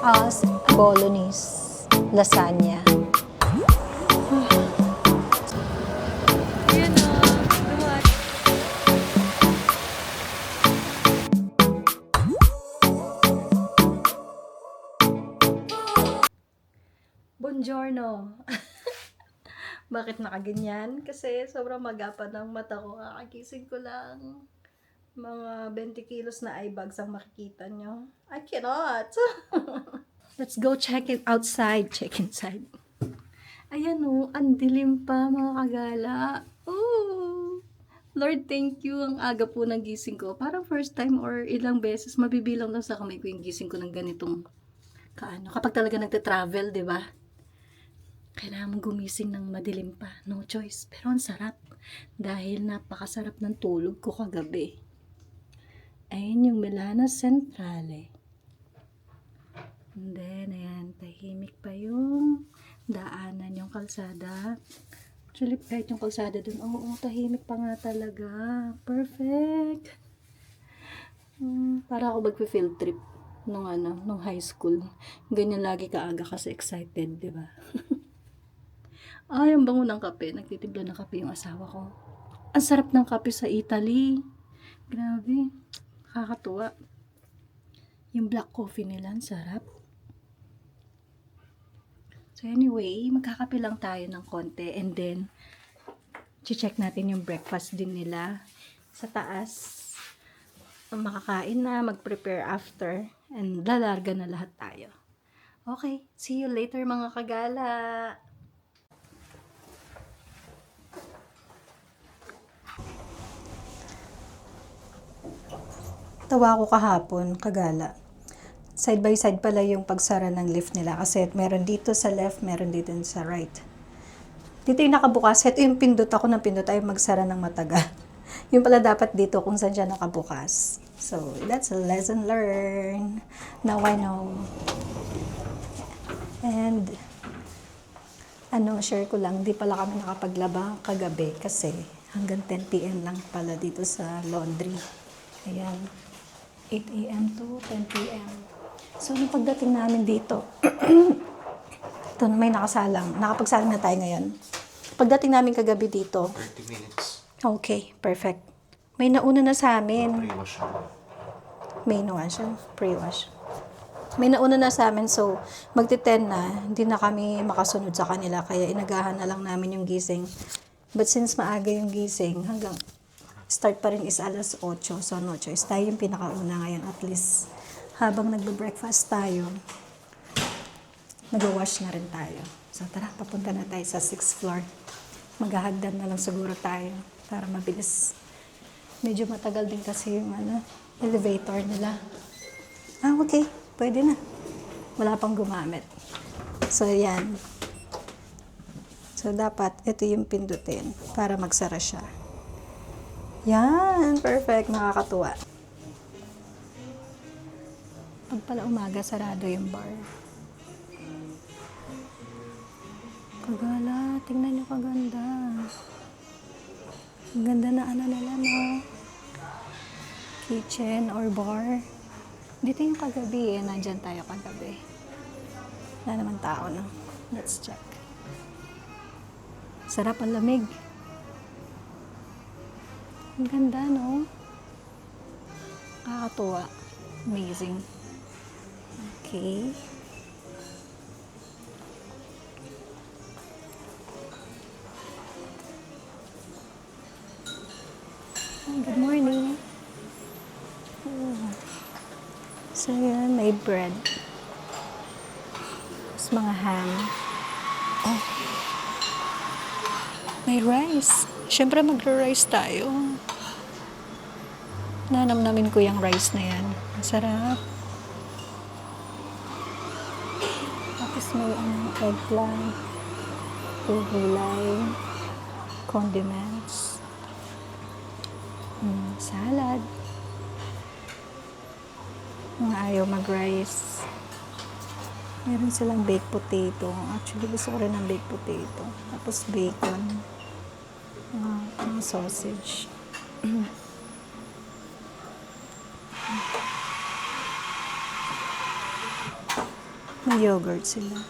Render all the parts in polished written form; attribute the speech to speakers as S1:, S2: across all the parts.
S1: As bolognese lasagna.
S2: Ayan o. Duwan. Buongiorno. Bakit nakaganyan? Kasi sobrang magapad ng mata ko. Kakagising ko lang. Mga 20 kilos na eye bags ang makikita nyo. I cannot. Let's go check it outside. Check inside. Ayan o, ang dilim pa mga kagala. Oh, Lord, thank you. Ang aga po ng gising ko. Parang first time or ilang beses, mabibilang lang sa kamay ko yung gising ko ng ganitong kaano. Kapag talaga nagte-travel, di ba? Kailangan mong gumising ng madilim pa. No choice. Pero ang sarap. Dahil napakasarap ng tulog ko kagabi. Ayan yung Milano Centrale. And then, ayan, tahimik pa yung daanan, yung kalsada. Actually, kahit yung kalsada dun, oo, tahimik pa nga talaga. Perfect. Para ako mag-field trip nung high school. Ganyan lagi kaaga kasi excited, di ba? Ay, ang bango ng kape. Nagtitimpla ng kape yung asawa ko. Ang sarap ng kape sa Italy. Grabe. Kakatuwa. Yung black coffee nila, ang sarap. So anyway, magkakape lang tayo ng konti and then check natin yung breakfast din nila sa taas. Makakain na, mag-prepare after and lalarga na lahat tayo. Okay, see you later mga kagala.
S1: Tawa ko kahapon, kagala. Side by side pala yung pagsara ng lift nila kasi meron dito sa left, meron dito sa right. Dito yung nakabukas. Ito yung pindot ako ng pindot ay magsara ng matagal. Yung pala dapat dito kung saan siya nakabukas. So, that's a lesson learned. Now I know. And, share ko lang, di pala kami nakapaglaba kagabi kasi hanggang 10 p.m. lang pala dito sa laundry. Ayan. 8 a.m. to 10 p.m. So, nung pagdating namin dito, ito, may nakasalang. Nakapagsalang na tayo ngayon. Pagdating namin kagabi dito,
S3: 30 minutes.
S1: okay, perfect. May nauna na sa amin.
S3: Pre-wash ako.
S1: May nauna siya, pre-wash. May nauna na sa amin, so magti-10 na, hindi na kami makasunod sa kanila, kaya inagahan na lang namin yung gising. But since maaga yung gising, hanggang start pa rin is alas 8, so no choice. Tayo yung pinakauna ngayon, at least habang nagbe-breakfast tayo, nag-wash na rin tayo. So tara, papunta na tayo sa 6th floor. Maghahagdan na lang siguro tayo para mabilis. Medyo matagal din kasi yung elevator nila. Okay. Pwede na. Wala pang gumamit. So, yan. So, dapat ito yung pindutin para magsara siya. Yan. Perfect. Nakakatuwa. Pag pala umaga, sarado yung bar. Kagala. Tingnan nyo kaganda. Ang ganda na nila, no? Kitchen or bar. Dito yung kagabi nandyan tayo kagabi. Wala naman tao, no? Let's check. Sarap ang lamig. Ang ganda, no? Nakakatuwa. Amazing. Okay. Good morning. So, yan, may bread. Tapos mga ham. Oh. May rice. Siyempre, magra-rice tayo. Nanamnamin ko yung rice na yan. Ang sarap. Tapos may eggplant, gulay, condiments, salad. Mga ayaw mag-rice. Meron silang baked potato. Actually, gusto ko rin ng baked potato. Tapos bacon. Mga sausage. May yogurt sila.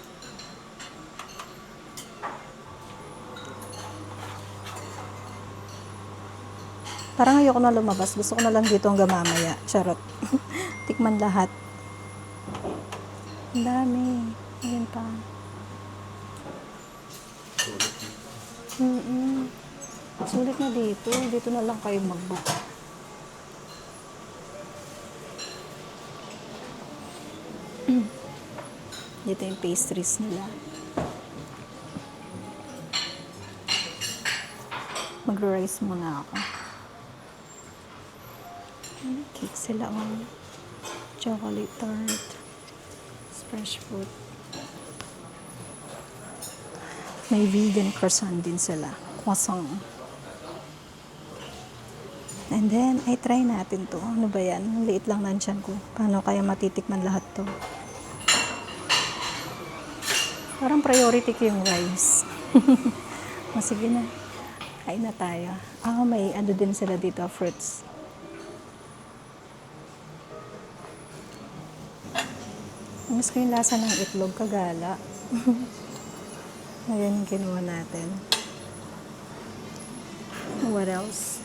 S1: Parang ayoko na lumabas. Gusto ko na lang dito hanggang mamaya. Charot. Tikman lahat. Ang dami. Ayan pa. Sulit na dito. Dito na lang kayo mag-book. Dito yung pastries nila. Mag-rice muna ako. Cake sila on. Chocolate tart. Fresh fruit. May vegan croissant din sila. Croissant. And then, ay try natin to. Ano ba yan? Ang liit lang ng tiyan ko. Paano kaya matitikman lahat to? Parang priority ko yung rice. O, sige na. Kain na tayo. May ano din sila dito, fruits. Miss ko yung lasa ng itlog, kagala. Ayan yung kinuha natin. What else?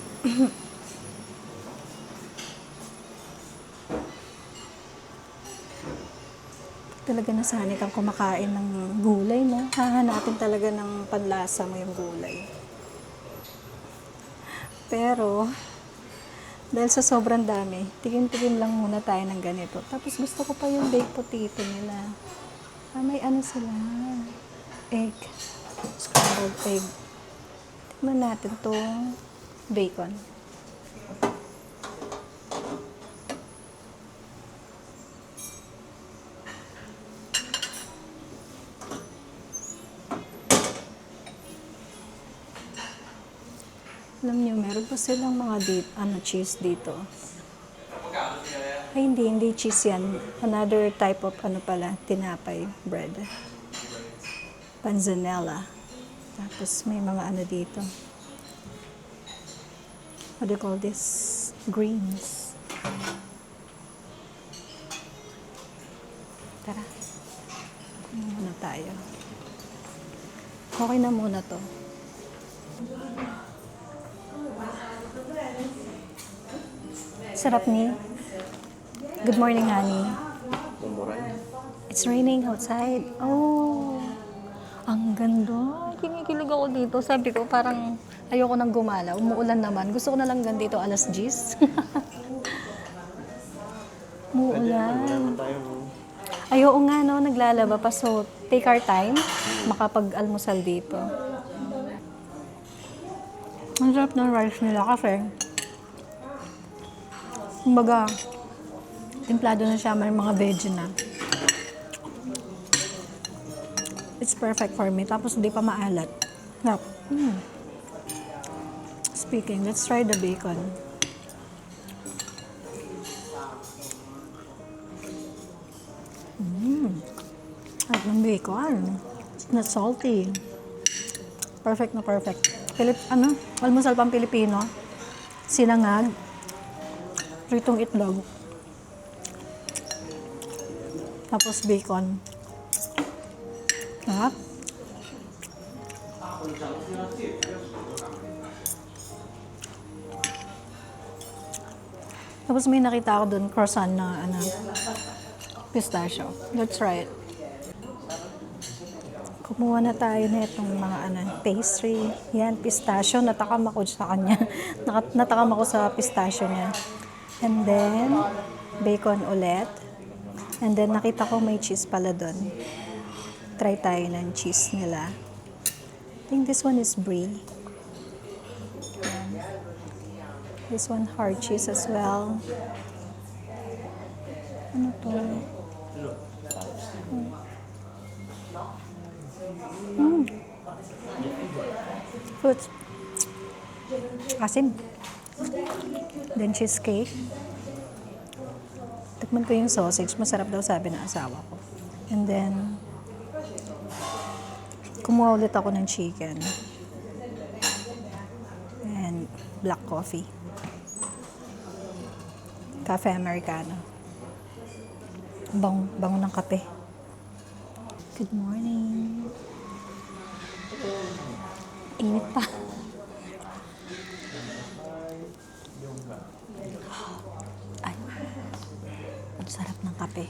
S1: Talaga nasanay kang kumakain ng gulay, no? Hahanapin talaga ng panlasa mo yung gulay. Pero, dahil sa sobrang dami, tigim-tigim lang muna tayo ng ganito. Tapos gusto ko pa yung baked potato nila. May ano sila. Egg. Scrambled egg. Tikman natin tong bacon. Alam niyo, meron pa silang mga cheese dito. Ay, hindi cheese yan. Another type of tinapay bread. Panzanella. Tapos may mga dito. What do you call this? Greens. Tara. Muna tayo. Okay na muna to. Sarap ni. Good morning, honey.
S3: Good morning.
S1: It's raining outside. Oh, ang ganda. Kinikilig ako dito. Sabi ko, parang ayoko nang gumala. Umuulan naman. Gusto ko na lang dito alas 10. Umuulan. Ay, oo nga, no. Naglalaba pa. So, take our time. Makapag-almusal dito. Ang sarap ng rice nila kasi kumbaga, templado na siya, may mga veggie na. It's perfect for me. Tapos hindi pa maalat. Sarap. Speaking, let's try the bacon. Sarap ng bacon. It's not salty. Perfect na perfect. Almusal pang Pilipino. Sinangag. Pritong itlog. Tapos bacon. Sarap. Tapos may nakita ako doon, croissant na pistachio. Let's try it. Kumuha na tayo na itong mga pastry. Yan, pistachio. Natakam ako sa kanya. Natakam ako sa pistachio niya. And then, bacon ulit. And then, nakita ko may cheese pala doon. Try tayo ng cheese nila. I think this one is brie. This one, hard cheese as well. Ano to? Fruits. Asim. Then cheesecake. Tikman ko yung sausage. Masarap daw sabi ng asawa ko. And then, kumuha ulit ako ng chicken. And black coffee. Cafe Americano. Bango ng kape. Good morning. Init pa. Ay, ang sarap ng kape.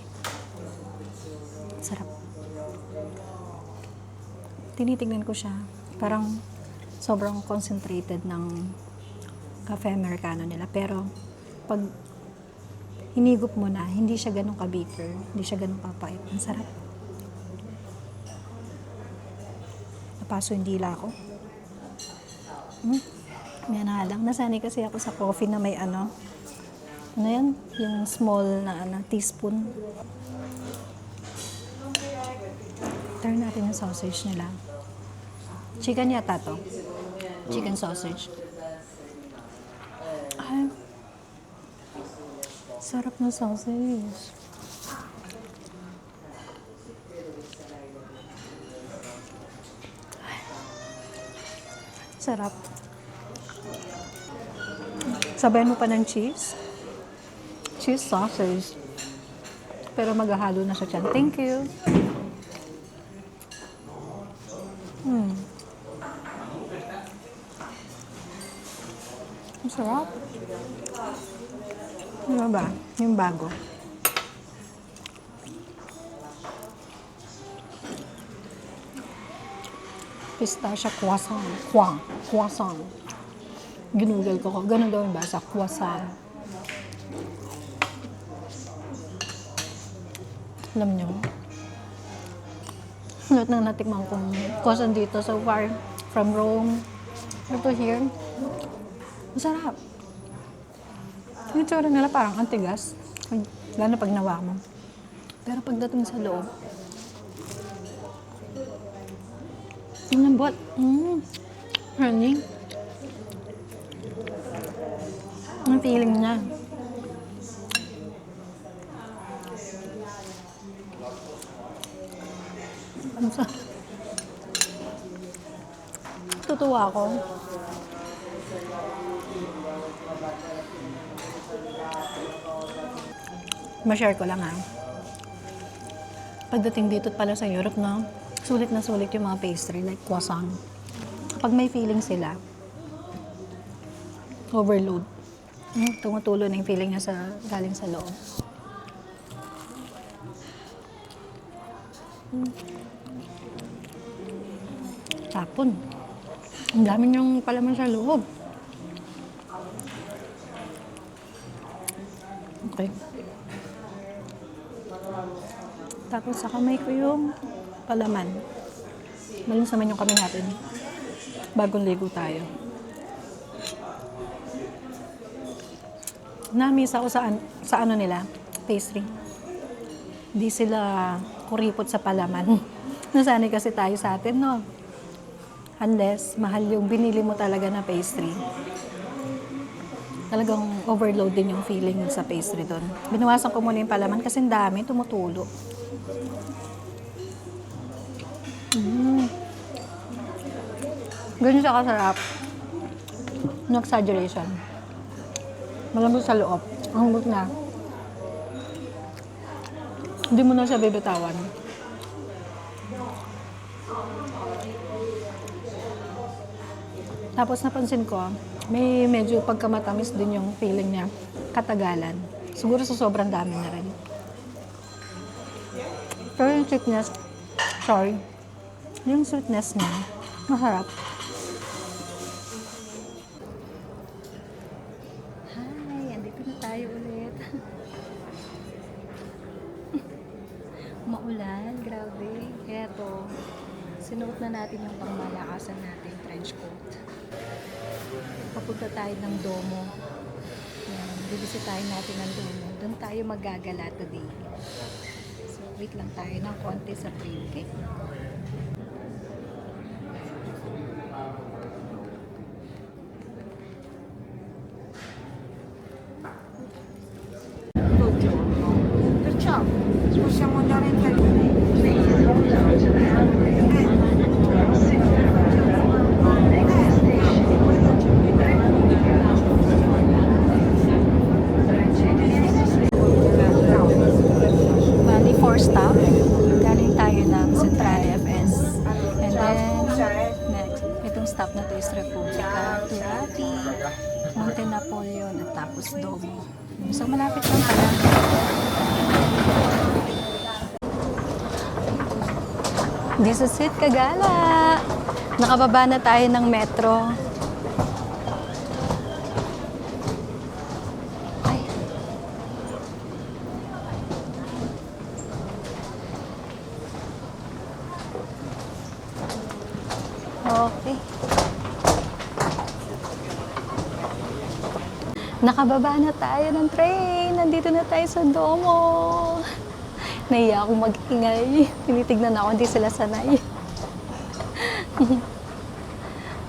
S1: Sarap. Tinitignan ko siya. Parang sobrang concentrated ng cafe americano nila. Pero pag hinigop mo na, hindi siya ganun ka-bitter. Hindi siya ganun papait. Ang sarap. Napaso yung dila ko. May lang. Nasanay kasi ako sa coffee na may ano yan? Yung small na teaspoon. Turn natin yung sausage nila. Chicken yata to. Chicken sausage. Ay. Sarap ng sausage. Ay. Sarap. Sabayan mo pa ng cheese. Cheese sausage. Pero maghahalo na siya dyan. Thank you. Ang sarap. Ano ba? Yung bago. Pistachio croissant. Croissant. Ginugol ko. Ganun daw yung basa. Croissant. Alam nyo, lahat ng natikman kong croissant dito so far, from Rome to here, masarap. Yung tsura nila parang antigas, lalo pag nawa mo. Pero pagdating sa loob, yung lambot, honey, ang feeling niya. Tutuwa ako. Ma-share ko lang pagdating dito pala sa Europe, no, sulit na sulit yung mga pastry like croissant. Kapag may feeling sila, overload. Tumutulo na yung feeling niya galing sa loob. Tapon. Ang dami niyang palaman sa loob. Okay. Tapos sa kamay ko yung palaman. Malinis naman yung kamay natin. Bagong ligo tayo. Namiss ako sa ano nila, pastry. Hindi sila kuripot sa palaman. Nasanay kasi tayo sa atin, no? Unless mahal yung binili mo talaga na pastry. Talagang overload din yung feeling sa pastry doon. Binawasan ko muna yung palaman kasi ang dami, tumutulo. Ganyan siya kasarap. No exaggeration. Malambot sa loob. Ang lambot na. Hindi mo na siya bibitawan. Tapos napansin ko, may medyo pagkamatamis din yung feeling niya. Katagalan. Siguro sa sobrang dami na rin. Pero yung sweetness niya, masarap. Hi, andito na tayo ulit. Maulan, grabe. Eto, sinuot na natin yung pangmalakasan natin trench coat. Papunta tayo ng Domo. Bibisitahin natin ang Domo. Doon tayo magagala today. So, wait lang tayo ng konti sa train, okay?
S3: Perciò possiamo andare in
S1: Bali, 4 stop. Galing tayo ng tapos Domo. So malapit lang pala. This is it, Kagala! Nakababa na tayo ng metro. Ay. Okay. Nakababa na tayo ng train. Nandito na tayo sa Domo. Nahiya akong mag-ingay. Tinitignan ako, hindi sila sanay.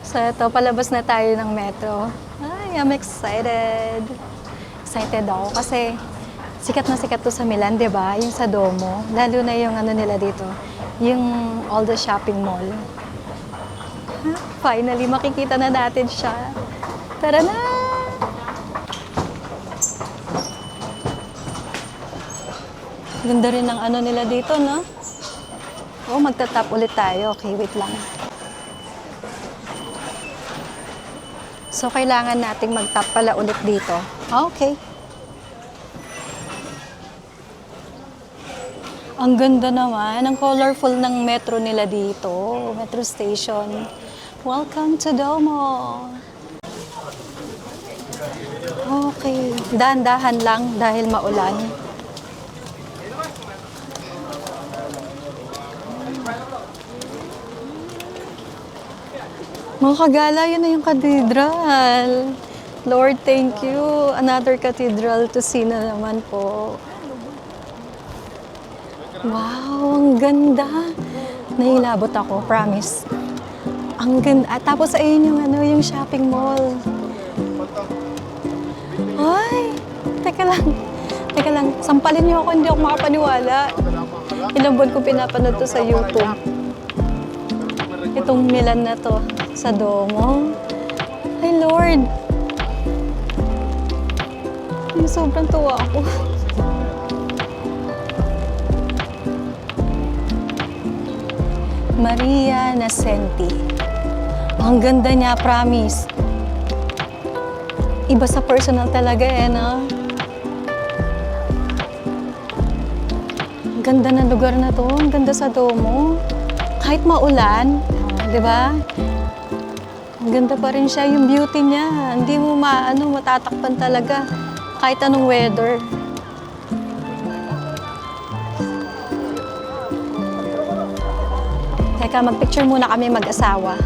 S1: So, ito, palabas na tayo ng metro. Ay, I'm excited. Excited ako kasi sikat na sikat to sa Milan, di ba? Yung sa Domo. Lalo na yung ano nila dito. Yung all the shopping mall. Finally, makikita na natin siya. Tara na! Ganda rin ng ano nila dito, no? Oh, magta-tap ulit tayo. Okay, wait lang. So, kailangan nating mag-tap pala ulit dito. Okay. Ang ganda naman. Ang colorful ng metro nila dito. Metro station. Welcome to Domo. Okay. Dahan-dahan lang dahil maulan. Mga Kagala, yun na yung cathedral. Lord, thank you. Another cathedral to see na naman po. Wow, ang ganda. Nahilabot ako, promise. Ang ganda. At tapos ayun yung, ano, yung shopping mall. Ay, teka lang. Teka lang, sampalin niyo ako, hindi ako makapaniwala. Ilang buwan ko pinapanood to sa YouTube. Itong Milan na to, sa Domo. Ay, Lord! Ay, sobrang tuwa ako. Maria Nascenti. Ang ganda niya, promise. Iba sa personal talaga eh, no? Ang ganda ng lugar na to. Ang ganda sa Domo. Kahit maulan, di ba? Ang ganda pa rin siya. Yung beauty niya, hindi mo matatakpan talaga. Kahit anong weather. Teka, mag-picture muna kami mag-asawa.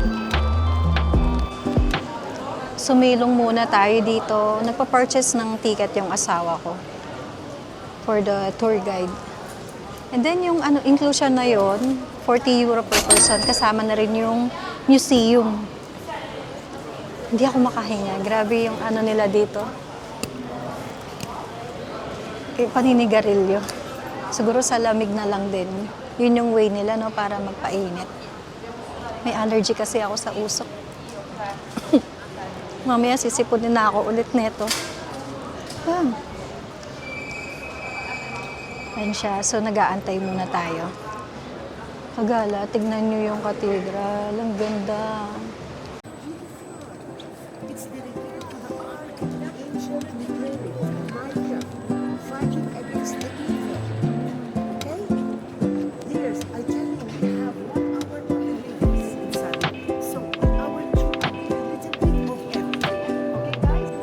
S1: Sumilong muna tayo dito. Nagpa-purchase ng ticket yung asawa ko for the tour guide. And then yung inclusion na yon, 40 euro per person. Kasama na rin yung museum. Hindi ako makahinga. Grabe yung ano nila dito. Paninigarilyo. Siguro sa lamig na lang din. Yun yung way nila, no, para magpainit. May allergy kasi ako sa usok. Mamaya sisipunin na ako ulit neto. Yan. Ayan siya. So, nag-aantay muna tayo. Kagala, tignan nyo yung cathedral. Ang ganda.
S3: It's dedicated to the ark of the ancient Micah, fighting against the evil. Okay? Leaders, I tell you, we have 1 hour to live inside. So, 1 hour to a little bit of everything. Okay, guys?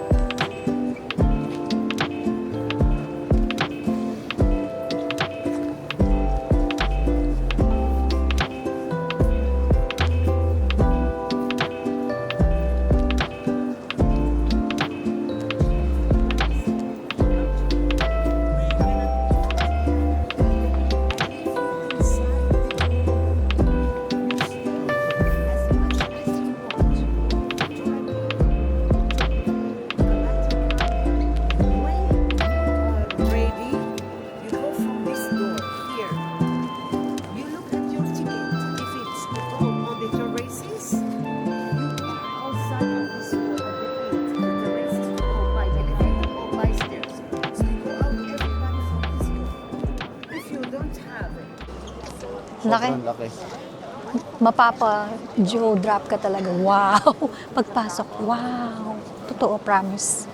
S1: Laki.
S4: Laki.
S1: Mapapa-jaw drop ka talaga. Wow! Pagpasok, wow! Totoo, promise.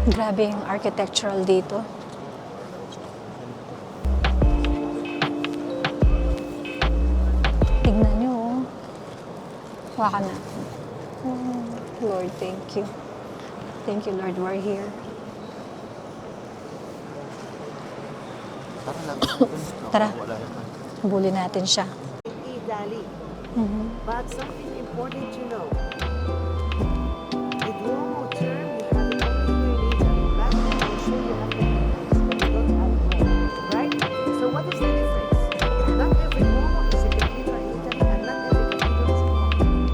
S1: Grabe yung architectural dito. Tignan nyo, oh. Hawakan natin. Oh, Lord, thank you. Thank you, Lord, we're here. Tara, habulin natin siya.
S3: Dali.
S1: Mhm.
S3: But something important to know. The Duomo term, you have it only here in Italy. Back then, I'm sure you have the Philippines, but you don't have Duomo, right? So what is the difference? Not every Duomo is a cathedral in Italy, and not every cathedral is a Duomo.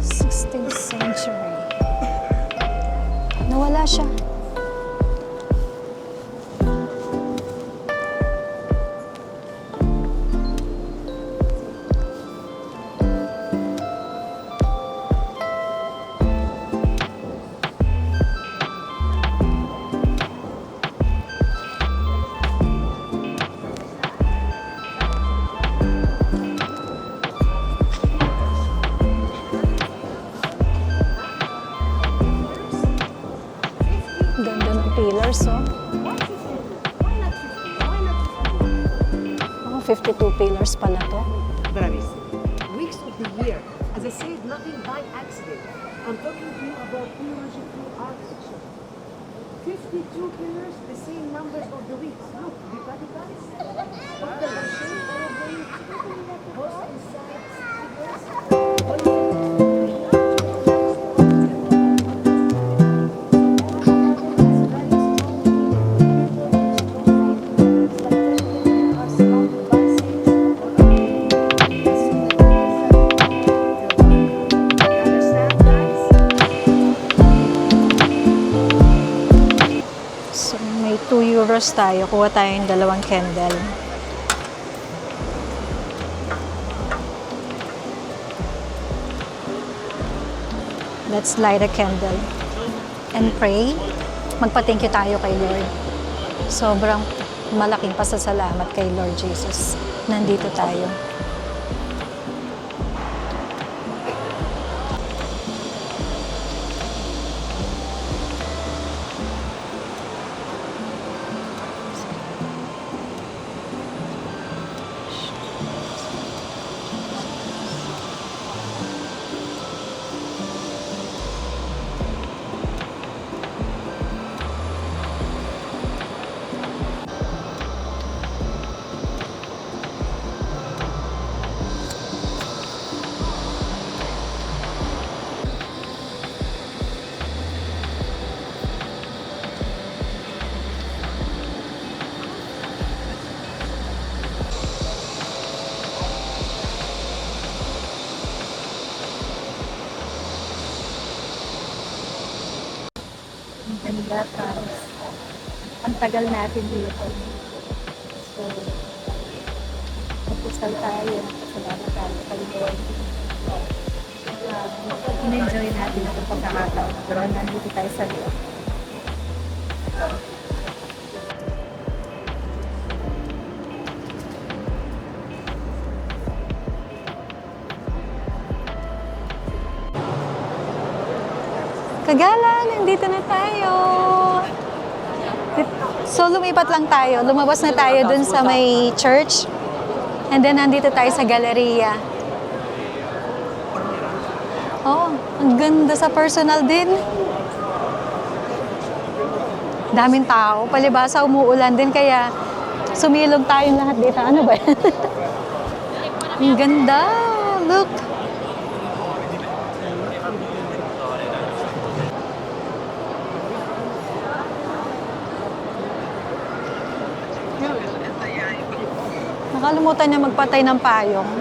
S1: 16th century. Nawala siya. Ganda ng pillars, oh. Oh, 52 pillars pala to.
S3: Bravissimo. Weeks of the year. As I said, nothing by accident. I'm talking to you about theological architecture. 52 pillars, the same numbers of the weeks. Look, you got it, guys? All the shape, all of them, host and sides, figures. All of them.
S1: So, may 2 euros tayo. Kuha tayong dalawang candle. Let's light a candle and pray. Magpa-thank you tayo kay Lord. Sobrang malaking pasasalamat kay Lord Jesus. Nandito tayo.
S2: Ganda, promise. Ang tagal natin dito. So, magpusal tayo. Salamat tayo kay Lord. In-enjoy natin itong pagkakataon. Pero nandito tayo sa loob.
S1: Kagala, nandito na tayo. So, lumipat lang tayo. Lumabas na tayo dun sa may church. And then, nandito tayo sa galleria. Oh, ang ganda sa personal din. Daming tao. Palibasa, umuulan din. Kaya, sumilong tayong lahat dito. Ano ba yan? Ang ganda. Look. Nakalimutan niya magpatay ng payong.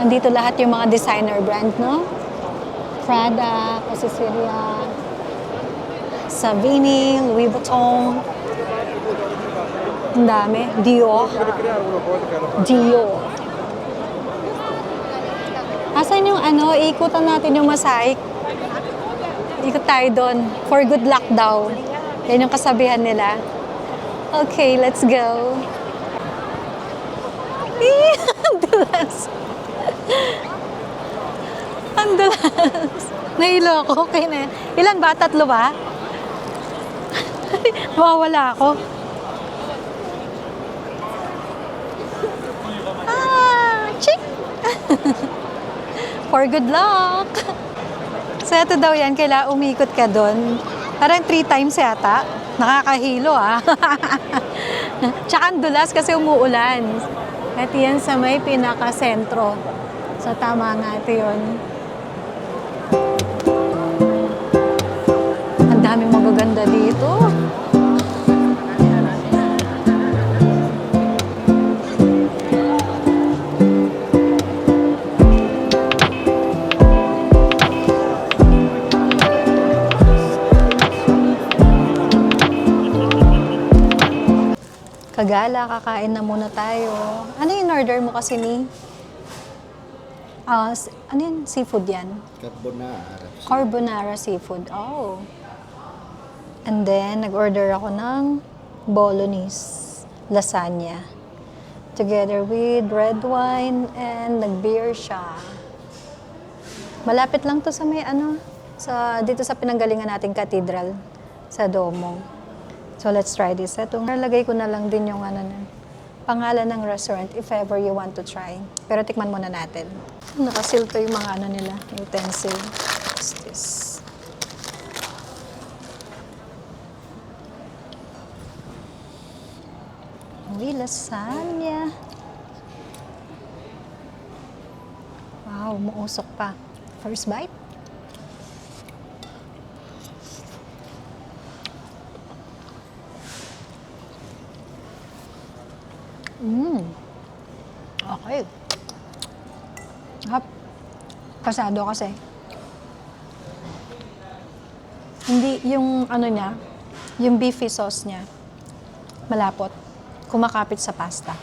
S1: Nandito lahat yung mga designer brand, no? Prada, Cecilia. Savini, Louis Vuitton. Ang dami. Dior. Dior. Asan yung ano, ikutan natin yung Mosaic. Ikot tayo doon. For good luck daw. Yan yung kasabihan nila. Okay, let's go. Ang dulas. Ang dulas. Nahilo ako. Okay na yan. Ilan ba? 3 ba? Mawawala ako. Chick! For good luck! So, ito daw yan. Kailangan umikot ka doon. Parang 3 times yata. Nakakahilo ah. Tsaka ang dulas kasi umuulan. At yan sa may pinaka-sentro. So, tama nga ito yun. Ang daming magaganda dito. Kagala, kakain na muna tayo. Ano yung order mo kasi ni? Ano yun? Seafood yan?
S4: Carbonara.
S1: Carbonara seafood. Oh. And then, nag-order ako ng bolognese lasagna. Together with red wine and nag-beer siya. Malapit lang to sa may ano, dito sa pinanggalingan nating cathedral sa Domo. So, let's try this. Ito, nalagay ko na lang din yung pangalan ng restaurant if ever you want to try. Pero tikman muna natin. Nakasilto yung mga ano nila, utensil. What's this? Uy, lasagna. Wow, muusok pa. First bite. Okay. Pasado kasi. Hindi yung ano niya, yung beefy sauce niya, malapot. Kumakapit sa pasta.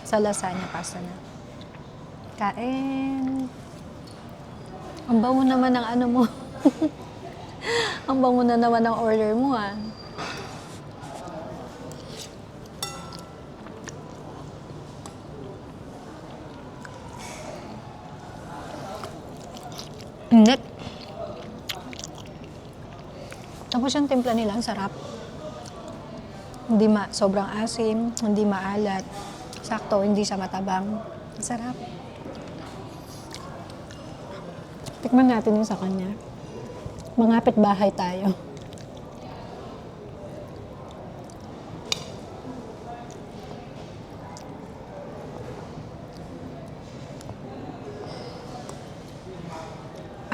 S1: Sa lasagna pasta na. Kain. Ang bango naman ng ano mo. Ang bango na naman ng order mo ah. Init. Tapos yung timpla nila, ang sarap. Hindi sobrang asim, hindi maalat. Sakto, hindi siya matabang. Ang sarap. Tikman natin yung sa kanya. Mangapit bahay tayo.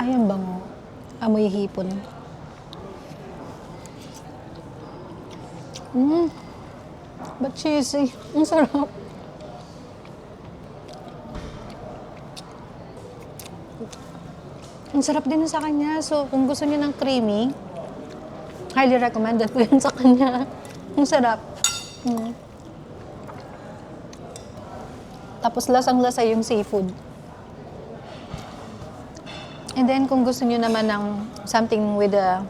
S1: Ay, ang bango. Amoy hipon. But cheesy. Ang sarap. Ang sarap din sa kanya. So, kung gusto niyo ng creamy, highly recommended ko yun sa kanya. Ang sarap. Tapos lasang-lasa yung seafood. And then, kung gusto niyo naman ng something with a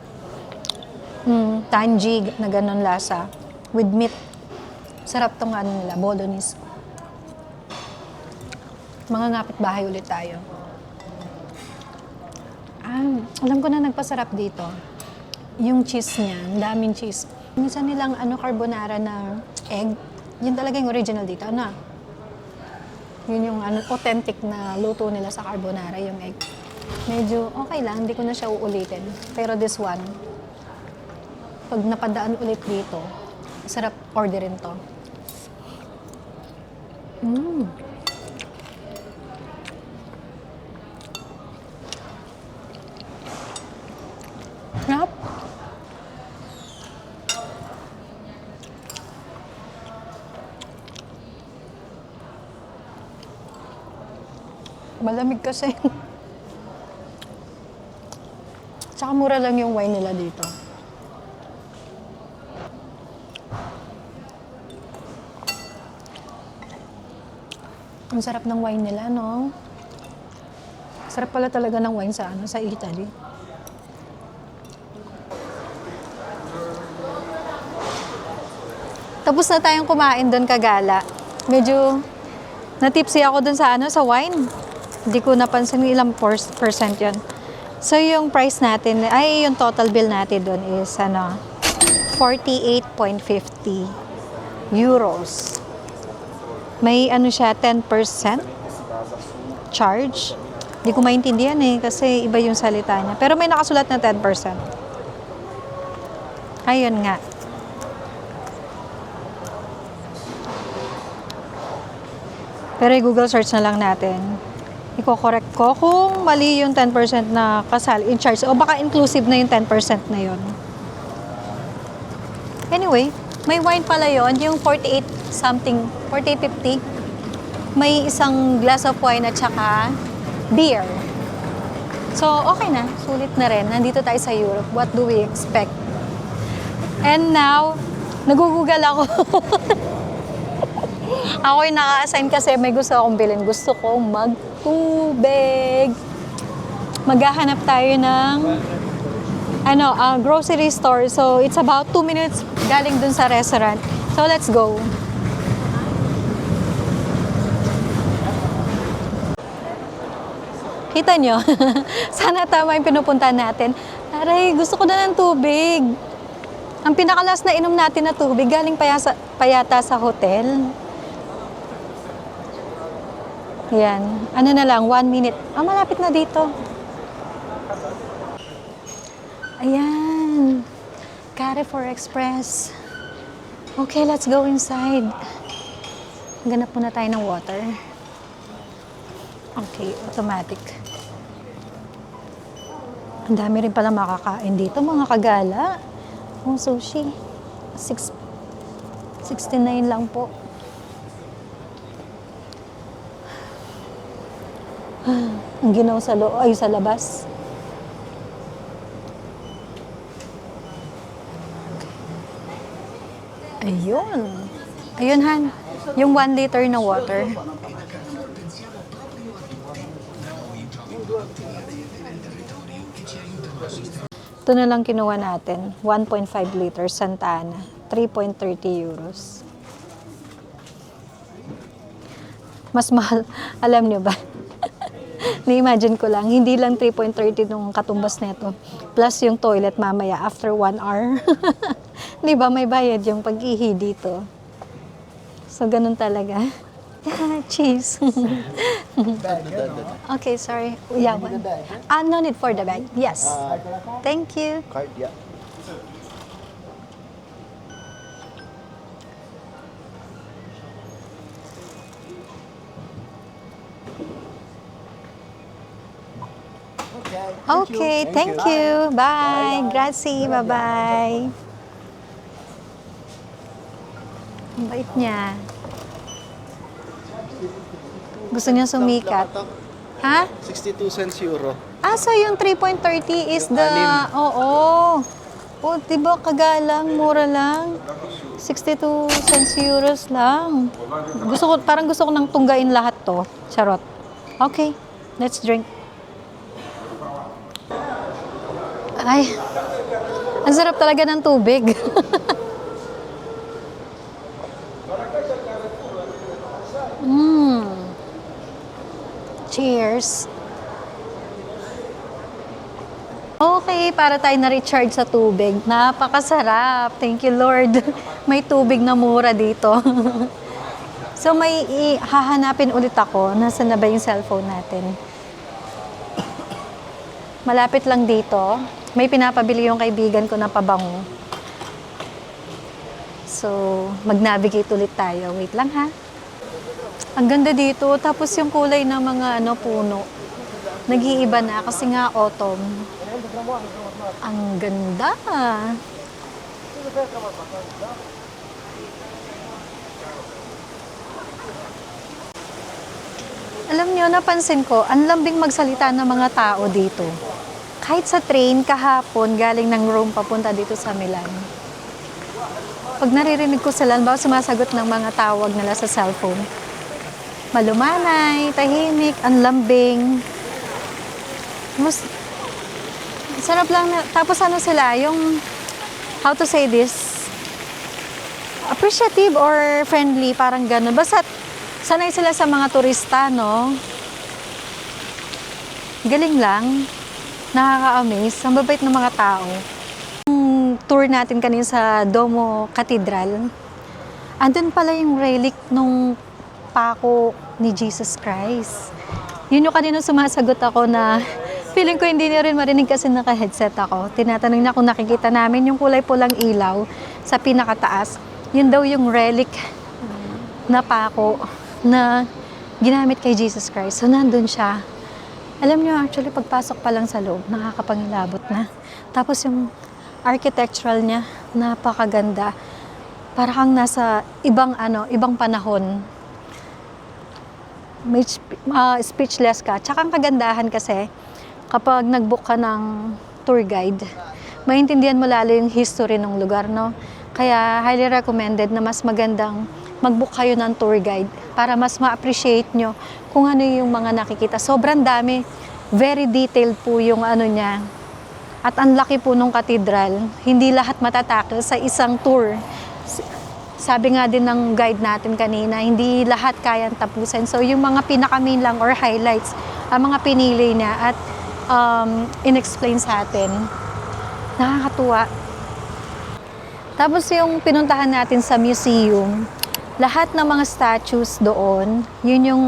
S1: tangy na ganun lasa, with meat, sarap tong ano nila, bolognese. Mga ngapit bahay ulit tayo. Alam ko na nagpasarap dito. Yung cheese niya, ang daming cheese. Minsan nilang carbonara na egg, yun talaga yung original dito. Yun yung authentic na luto nila sa carbonara, yung egg. Medyo okay lang, hindi ko na siya uulitin. Pero this one, pag napadaan ulit dito, sarap orderin to. Sarap. Malamig kasi. Tsaka mura lang yung wine nila dito. Ang sarap ng wine nila, no? Sarap pala talaga ng wine sa Italy. Tapos na tayong kumain doon kagala. Medyo natipsy ako doon sa wine. Hindi ko napansin ilang percent yun. So yung price natin, yung total bill natin doon is 48.50 euros. May siya, 10% charge. Hindi ko maintindihan kasi iba yung salita niya. Pero may nakasulat na 10%. Ayun nga. Pero i-Google search na lang natin. Iko-correct ko kung mali yung 10% na kasal in charge. O baka inclusive na yung 10% na yun. Anyway, may wine pala yun. Yung 48.50. May isang glass of wine at saka beer. So, okay na. Sulit na rin. Nandito tayo sa Europe. What do we expect? And now, nagugugal ako. Ako yung naka-assign kasi may gusto akong bilhin. Gusto kong magtubig. Maghahanap tayo ng grocery store. So, it's about 2 minutes galing dun sa restaurant. So, let's go. Kita nyo? Sana tama yung pinupunta natin. Aray, gusto ko na ng tubig. Ang pinakalas na inom natin na tubig, galing payata sa hotel. Yan. Ano na lang, 1 minute. Malapit na dito. Ayan. Carrefour Express. Okay, let's go inside. Ganap muna tayo ng water. Okay, automatic. Ang dami rin pala makakain dito, mga kagala. Sushi. 69 lang po. Ang ginaw sa sa labas. Ayun. Ayun, Han. Yung 1 liter na water. Ito na lang kinuha natin. 1.5 liters Santa Ana. 3.30 euros. Mas mahal. Alam niyo ba? Ni-imagine ko lang, hindi lang 3.30 nung katumbas nito. Plus yung toilet mamaya after 1 hour. Di ba may bayad yung pag-ihi dito. So, ganun talaga. Cheese. Okay, sorry. Yeah, one. No need for the bag. Yes. Thank you.
S4: Card, yeah.
S1: Okay, thank you. Bye. Grazie. Bye-bye. Ang bait niya. Gusto niya sumikat. Ha?
S4: 62 cents euro.
S1: So yung 3.30 is
S4: Yung
S1: the...
S4: anim.
S1: Oo. Diba kagalang, mura lang. 62 cents euros lang. Parang gusto ko nang tunggain lahat to. Charot. Okay, let's drink. Ay, ang sarap talaga ng tubig. Cheers. Okay, para tayo na-recharge sa tubig. Napakasarap. Thank you, Lord. May tubig na mura dito. So, may hahanapin ulit ako. Nasaan na ba yung cellphone natin? Malapit lang dito. May pinapabili yung kaibigan ko na pabango. So, mag-navigate ulit tayo. Wait lang, ha? Ang ganda dito. Tapos yung kulay ng mga puno. Nag-iiba na kasi nga autumn. Ang ganda. Alam nyo, napansin ko, ang lambing magsalita ng mga tao dito. Kahit sa train, kahapon, galing ng Rome papunta dito sa Milan. Pag naririnig ko sila, sumasagot ng mga tawag nila sa cellphone. Malumanay, tahimik, ang lambing. Mas, sarap lang na, tapos ano sila, yung, how to say this, appreciative or friendly, parang gano'n. Basta sanay sila sa mga turista, no? Galing lang. Nakaka-amaze. Ang babait ng mga tao. Yung tour natin kanina sa Domo Cathedral, andun pala yung relic nung pako ni Jesus Christ. Yun yung kanina sumasagot ako na feeling ko hindi niya rin marinig kasi naka-headset ako. Tinatanong niya kung nakikita namin yung kulay pulang ilaw sa pinakataas. Yun daw yung relic na pako na ginamit kay Jesus Christ. So, nandun siya. Alam niyo, actually, pagpasok pa lang sa loob, nakakapangilabot na. Tapos yung architectural niya, napakaganda. Para kang nasa ibang panahon. May speechless ka. Tsaka ang kagandahan kasi, kapag nag-book ka ng tour guide, maintindihan mo lalo yung history ng lugar, no? Kaya highly recommended na mas magandang mag-book kayo ng tour guide para mas ma-appreciate nyo kung ano yung mga nakikita. Sobrang dami, very detailed po yung ano niya. At ang laki po nung katedral, hindi lahat matatakil sa isang tour. Sabi nga din ng guide natin kanina, hindi lahat kayang tapusin. So yung mga pinaka-main lang or highlights, ang mga pinili niya at in-explain sa atin. Nakakatuwa. Tapos yung pinuntahan natin sa museum, lahat ng mga statues doon, yun yung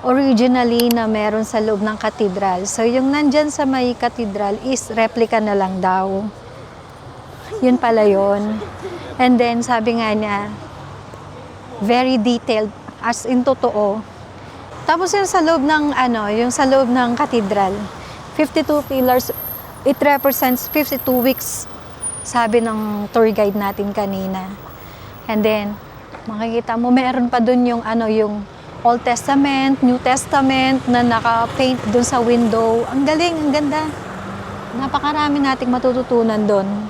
S1: originally na meron sa loob ng katedral. So yung nandyan sa may katedral is replica na lang daw. Yun pala yun. And then sabi nga niya, very detailed, as in totoo. Tapos yung sa loob ng yung sa loob ng katedral, 52 pillars, it represents 52 weeks, sabi ng tour guide natin kanina. And then makikita mo meron pa dun yung yung Old Testament, New Testament na naka-paint dun sa window. Ang galing, ang ganda. Napakarami nating matututunan dun.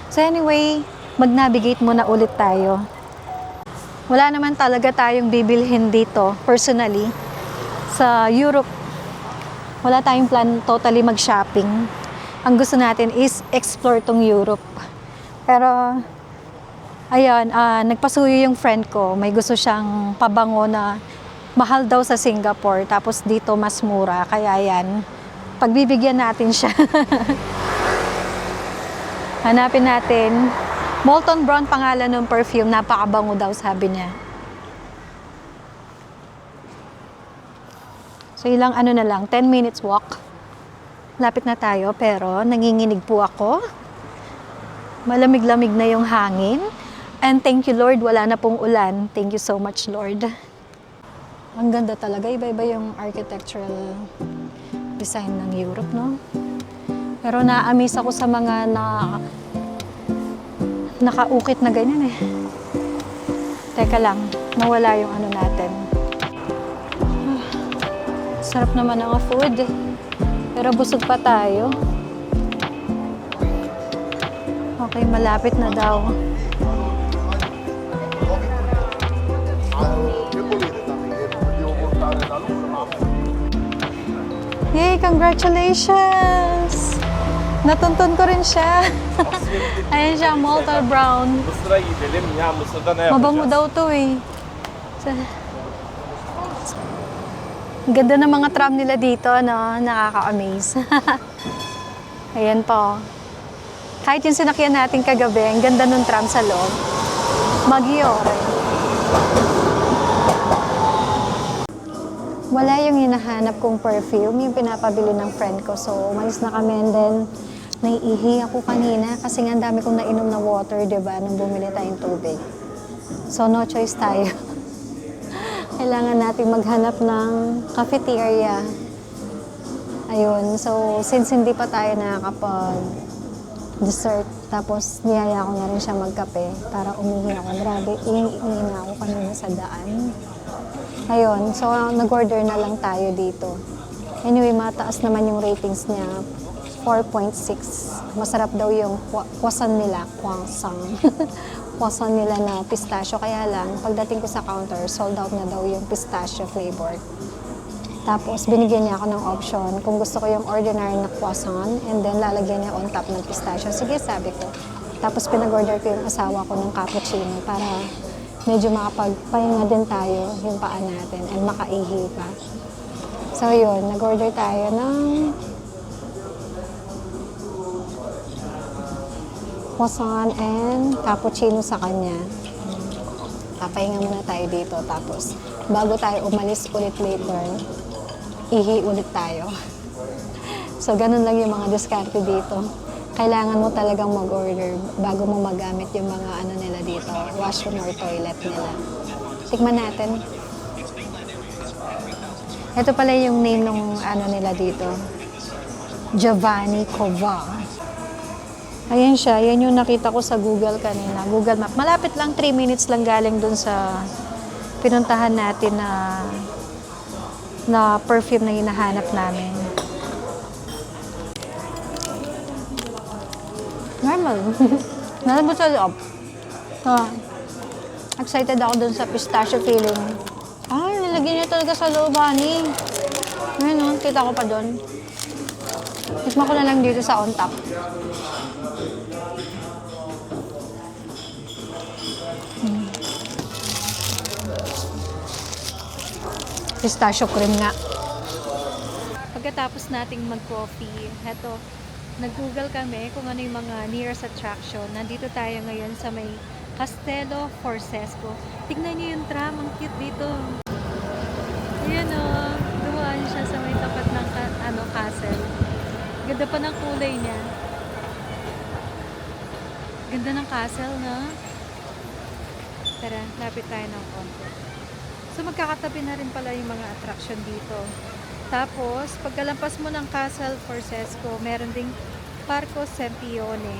S1: So anyway, mag-navigate muna ulit tayo. Wala naman talaga tayong bibilhin dito, personally. Sa Europe, wala tayong plan totally mag-shopping. Ang gusto natin is explore tong Europe. Pero, ayun, nagpasuyo yung friend ko. May gusto siyang pabango na mahal daw sa Singapore. Tapos dito mas mura. Kaya yan, pagbibigyan natin siya. Hanapin natin. Molton Brown pangalan ng perfume. Napakabango daw, sabi niya. So ilang na lang, 10 minutes walk. Lapit na tayo, pero nanginginig po ako. Malamig-lamig na yung hangin. And thank you, Lord, wala na pong ulan. Thank you so much, Lord. Ang ganda talaga. Iba-iba yung architectural design ng Europe, no? Pero na-amaze ako sa mga nakaukit na ganyan eh. Teka lang, nawala yung natin. Sarap naman ang food. Pero busog pa tayo. Okay, malapit na daw. Yay, congratulations! Natuntun ko rin siya. Ayan siya, Molton Brown.
S4: Mısır'a gidelim. Ya Mısır'da ne yapacağız?
S1: Mabango daw to eh. Ganda ng mga tram nila dito, no? Nakaka-amaze. Ayan po. Kahit yung sinakyan natin kagabi, ang ganda ng tram sa loob. Maggiore. Wala yung hinahanap kong perfume, yung pinapabili ng friend ko. So, umalis na kami and then naiihi ako kanina kasi nga ang dami kong nainom na water, diba, nung bumili tayong tubig. So, no choice tayo. Kailangan natin maghanap ng cafeteria. Ayun. So, since hindi pa tayo nakakapag-dessert, tapos niyaya ko na rin siya magkape para umihi ako. Grabe, ihi na ako kanina sa daan. Ayun. So, nag-order na lang tayo dito. Anyway, mataas naman yung ratings niya. 4.6. Masarap daw yung croissant nila, croissant. Croissant nila na pistachio. Kaya lang, pagdating ko sa counter, sold out na daw yung pistachio flavor. Tapos, binigyan niya ako ng option kung gusto ko yung ordinary na croissant and then lalagyan niya on top ng pistachio. Sige, sabi ko. Tapos, pinag-order ko yung asawa ko ng cappuccino para medyo makapagpahinga din tayo yung paa natin and makaihi pa. So, yun. Nag-order tayo ng croissant and cappuccino sa kanya. Papahinga muna tayo dito. Tapos, bago tayo umalis ulit later, ihi ulit tayo. So, ganun lang yung mga diskarte dito. Kailangan mo talagang mag-order bago mo magamit yung mga ano nila dito, washroom or toilet nila. Tikman natin. Ito pala yung name ng ano nila dito. Giovanni Cova. Ayan siya. Yan yung nakita ko sa Google kanina. Google Map. Malapit lang, 3 minutes lang galing dun sa pinuntahan natin na perfume na hinahanap namin. Normal. Nalabot sa loob. Excited ako dun sa pistachio feeling. Ay, nilagyan niya talaga sa loob, honey. Ayun, no? Kita ko pa dun. Tikman ko na lang dito sa on top. Pistachio cream nga. Pagkatapos nating mag-coffee, heto, nag-google kami kung ano yung mga nearest attraction. Nandito tayo ngayon sa may Castello Forsesco. Tignan niyo yung tram, ang cute dito. Ayan o, dumaan siya sa may tapat ng castle. Ganda pa ng kulay niya. Ganda ng castle, no? Tara, lapit tayo ng konti. So magkakatabi na rin pala yung mga attraction dito. Tapos, pagkalampas mo ng Castle Forsesco, meron ding Parco Sempione.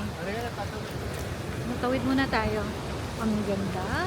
S1: Matawid muna tayo. Ang ganda.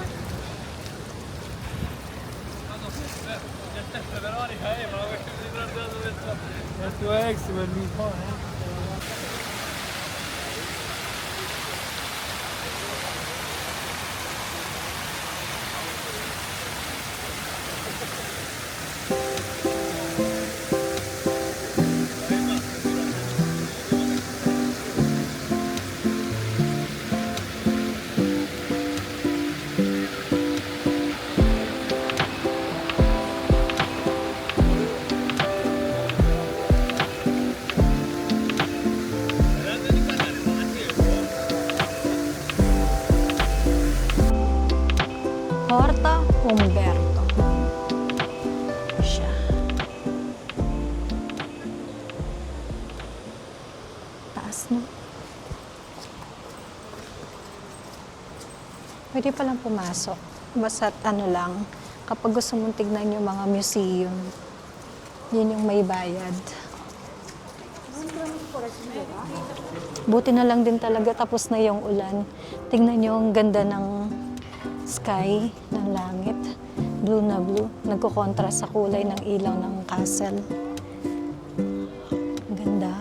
S1: Porta Umberto. Siya. Taas, no? Pwede palang pumasok. Basta't ano lang, kapag gusto mong tignan yung mga museum, yun yung may bayad. Buti na lang din talaga tapos na yung ulan. Tignan nyo ang ganda ng sky, ng langit. Blue na blue. Nagko-contrast sa kulay ng ilaw ng castle. Ang ganda.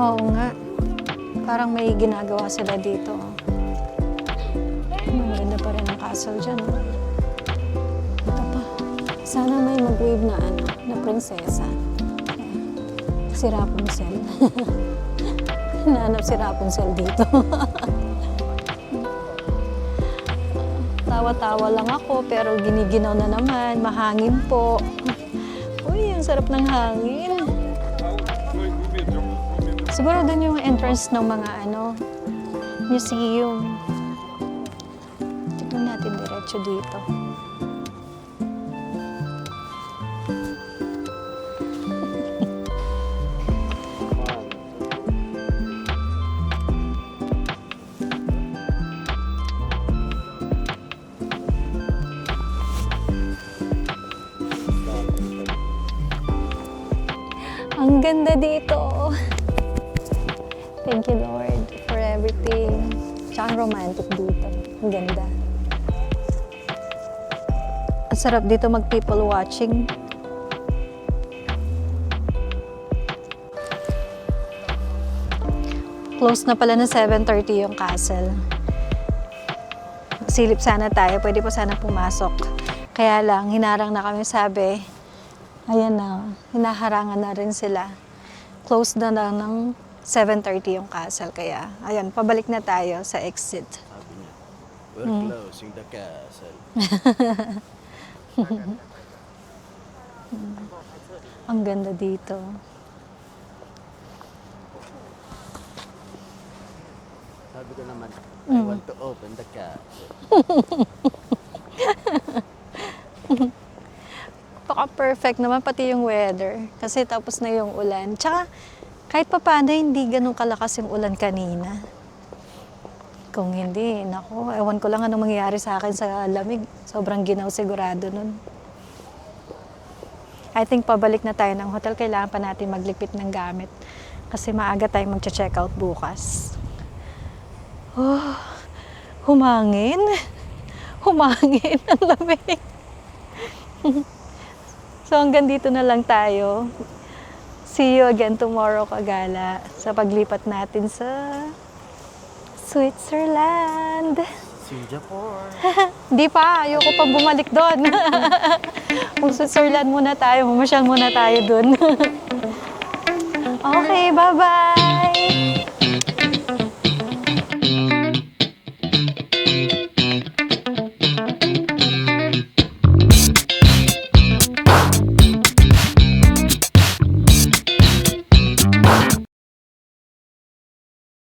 S1: Oo nga. Parang may ginagawa sila dito. Ang ganda pa rin ang castle dyan. Ito pa. Sana may mag-wave na na prinsesa. Si Rapunzel. Nahanap si Rapunzel dito. Tawa-tawa lang ako pero giniginaw na naman. Mahangin po. Uy, ang sarap ng hangin. Siguro doon yung entrance ng mga museum. Tignan natin diretso dito. Ang ganda dito. Thank you, Lord, for everything. Tsaka romantic dito. Ang ganda. Sarap dito mag people watching. Close na pala na 7:30 yung castle. Silip sana tayo, pwede pa sana pumasok. Kaya lang, hinarang na kami, sabi, ayan na, hinaharangan na rin sila. Close na lang ng 7:30 yung castle, kaya ayan, pabalik na tayo sa exit.
S5: Sabi niya, we're closing the castle.
S1: Ang ganda dito.
S5: Sabi ko naman, I want to open the castle.
S1: Paka-perfect naman pati yung weather. Kasi tapos na yung ulan. Tsaka kahit pa paano hindi ganun kalakas yung ulan kanina. Kung hindi, nako, ewan ko lang anong mangyayari sa akin sa lamig. Sobrang ginaw sigurado nun. I think pabalik na tayo ng hotel. Kailangan pa natin magligpit ng gamit. Kasi maaga tayong mag-check out bukas. Oh, humangin. Humangin. Ang lamig. So hanggang dito na lang tayo. See you again tomorrow, Kagala, sa paglipat natin sa Switzerland.
S5: Singapore.
S1: Di pa, ayoko pa bumalik doon. Mag-Switzerland muna tayo, mamasyal muna tayo doon. Okay, bye-bye!